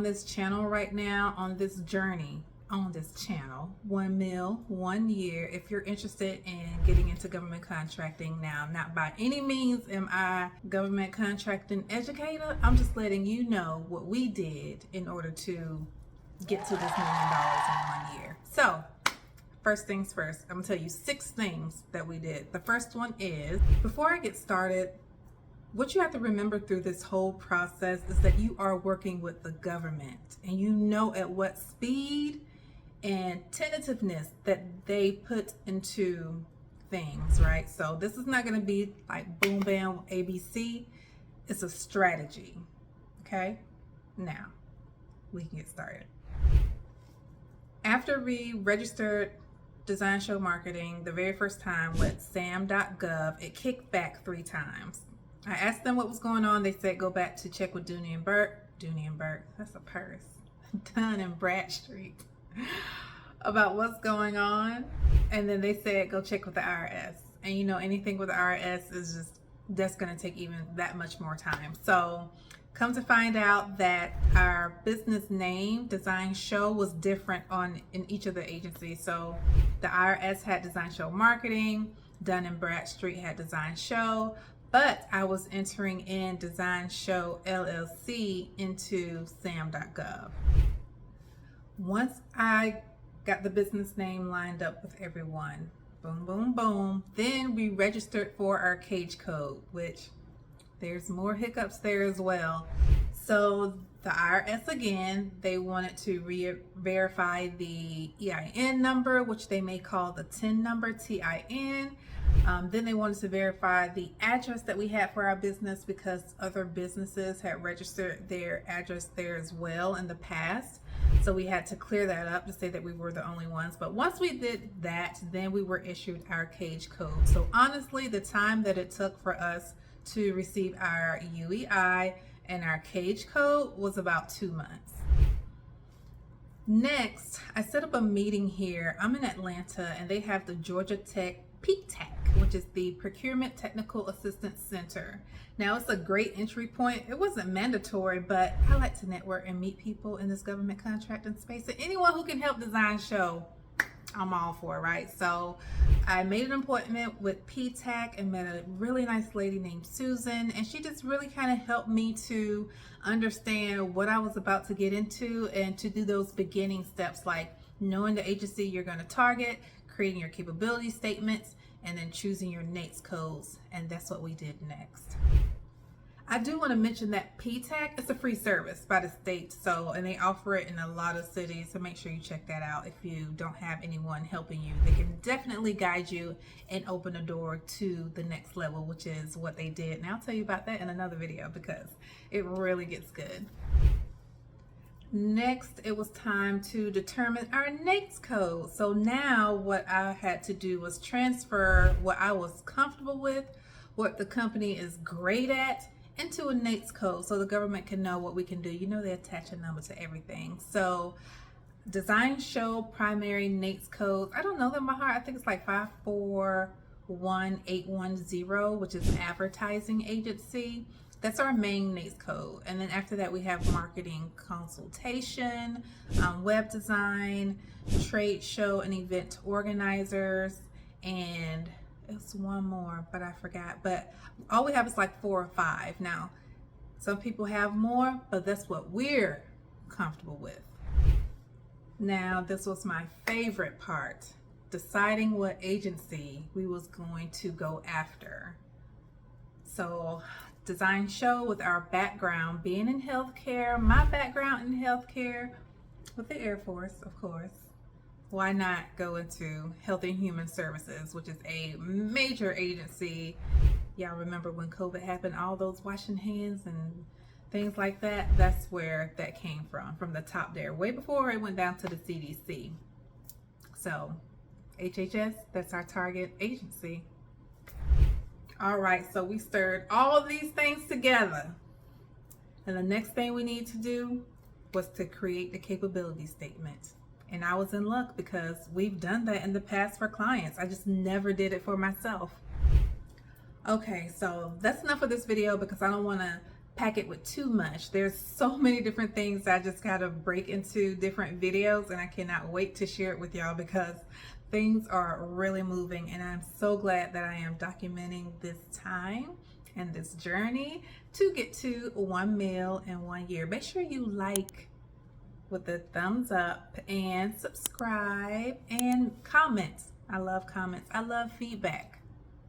this channel right now, on this journey, on this channel, 1 mil, 1 year. If you're interested in getting into government contracting now, not by any means am I government contracting educator. I'm just letting you know what we did in order to get to this $1 million in 1 year. So first things first, I'm gonna tell you 6 things that we did. The first one is, before I get started, what you have to remember through this whole process is that you are working with the government, and you know at what speed and tentativeness that they put into things, right? So this is not going to be like boom, bam, ABC. It's a strategy, okay? Now, we can get started. After we registered Design Show Marketing the very first time with sam.gov, it kicked back 3 times. I asked them what was going on. They said go back to check with Dooney and Burke, that's a purse, Dun & Bradstreet, about what's going on. And then they said go check with the IRS. And you know, anything with the IRS is just, that's going to take even that much more time. So come to find out that our business name, Design Show, was different in each of the agencies. So the IRS had Design Show Marketing, Dun & Bradstreet had Design Show, but I was entering in Design Show LLC into sam.gov. Once I got the business name lined up with everyone, boom, boom, boom, then we registered for our cage code, which there's more hiccups there as well. So the IRS, again, they wanted to verify the EIN number, which they may call the TIN number, TIN. Then they wanted to verify the address that we had for our business, because other businesses had registered their address there as well in the past. So we had to clear that up to say that we were the only ones. But once we did that, then we were issued our cage code. So honestly, the time that it took for us to receive our UEI and our cage code was about 2 months. Next, I set up a meeting here. I'm in Atlanta, and they have the Georgia Tech PTAC, which is the Procurement Technical Assistance Center. Now, it's a great entry point. It wasn't mandatory, but I like to network and meet people in this government contracting space. And anyone who can help Design Show, I'm all for, right? So I made an appointment with PTAC and met a really nice lady named Susan, and she just really kind of helped me to understand what I was about to get into and to do those beginning steps, like knowing the agency you're going to target, creating your capability statements, and then choosing your NAICS codes. And that's what we did next. I do want to mention that PTAC is a free service by the state, so, and they offer it in a lot of cities, so make sure you check that out. If you don't have anyone helping you, they can definitely guide you and open a door to the next level, which is what they did. And I'll tell you about that in another video because it really gets good. Next, it was time to determine our NAICS code. So now what I had to do was transfer what I was comfortable with, what the company is great at, into a NAICS code so the government can know what we can do. You know, they attach a number to everything. So Design Show primary NAICS codes, I don't know them by heart. I think it's like 541810, which is advertising agency. That's our main NAICS code. And then after that, we have marketing consultation, web design, trade show and event organizers, and it's one more, but I forgot. But all we have is like 4 or 5. Now, some people have more, but that's what we're comfortable with. Now, this was my favorite part, deciding what agency we was going to go after. So Design Show, with our background being in healthcare, my background in healthcare with the Air Force, of course, why not go into Health and Human Services, which is a major agency. Y'all remember when COVID happened, all those washing hands and things like that? That's where that came from the top there, way before it went down to the CDC. So HHS, that's our target agency. All right, so we stirred all of these things together. And the next thing we need to do was to create the capability statement. And I was in luck because we've done that in the past for clients. I just never did it for myself. Okay, so that's enough of this video because I don't want to pack it with too much. There's so many different things I just gotta break into different videos, and I cannot wait to share it with y'all because things are really moving, and I'm so glad that I am documenting this time and this journey to get to 1 mil in 1 year. Make sure you like with a thumbs up and subscribe and comment. I love comments. I love feedback.